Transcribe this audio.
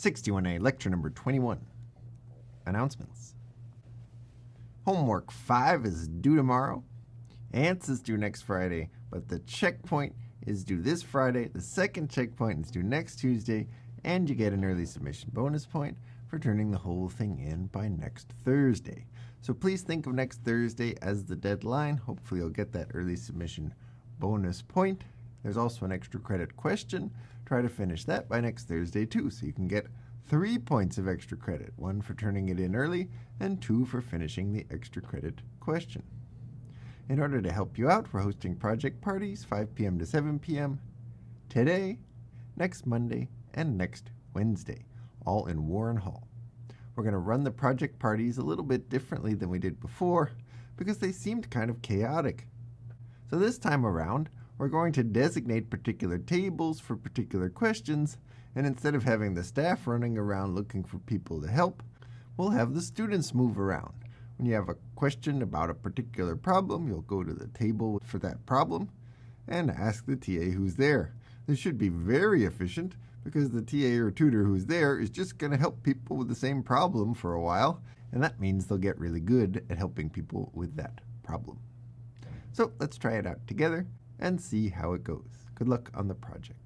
61A, lecture number 21. Announcements. Homework 5 is due tomorrow. Ants is due next Friday, but the checkpoint is due this Friday. The second checkpoint is due next Tuesday, and you get an early submission bonus point for turning the whole thing in by next Thursday. So please think of next Thursday as the deadline. Hopefully you'll get that early submission bonus point. There's also an extra credit question. Try to finish that by next Thursday too, so you can get 3 points of extra credit, 1 for turning it in early and 2 for finishing the extra credit question. In order to help you out, we're hosting project parties 5 p.m. to 7 p.m. today, next Monday, and next Wednesday, all in Warren Hall. We're going to run the project parties a little bit differently than we did before because they seemed kind of chaotic. So this time around, we're going to designate particular tables for particular questions, and instead of having the staff running around looking for people to help, we'll have the students move around. When you have a question about a particular problem, you'll go to the table for that problem and ask the TA who's there. This should be very efficient because the TA or tutor who's there is just going to help people with the same problem for a while, and that means they'll get really good at helping people with that problem. So let's try it out together and see how it goes. Good luck on the project.